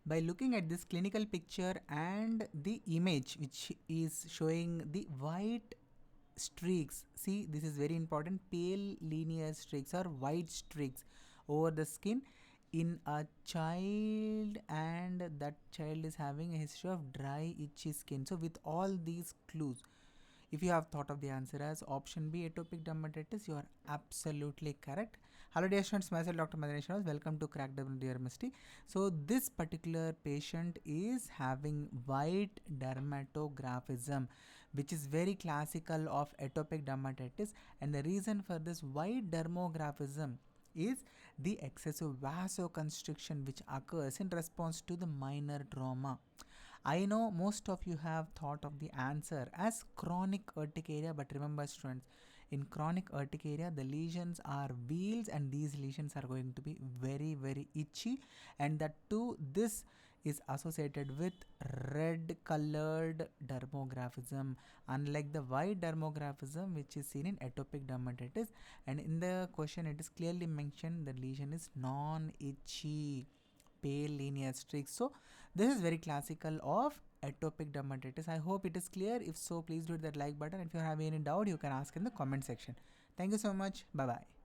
By looking at this clinical picture and the image which is showing the white streaks, see, this is very important, pale linear streaks or white streaks over the skin in a child, and that child is having a history of dry itchy skin. So with all these clues, if you have thought of the answer as option B, atopic dermatitis, you are absolutely correct. Hello dear students, myself Dr. Maddineni Srinivas. Welcome to Crack DrMSD. So this particular patient is having white dermatographism, which is very classical of atopic dermatitis, and the reason for this white dermographism is the excessive vasoconstriction which occurs in response to the minor trauma. I know most of you have thought of the answer as chronic urticaria, but remember students, in chronic urticaria the lesions are wheals, and these lesions are going to be very itchy, and that too this is associated with red colored dermographism, unlike the white dermographism which is seen in atopic dermatitis. And in the question it is clearly mentioned the lesion is non-itchy, pale linear streaks. So this is very classical of atopic dermatitis. I hope it is clear. If so, please do hit that like button. If you have any doubt, you can ask in the comment section. Thank you so much. Bye bye.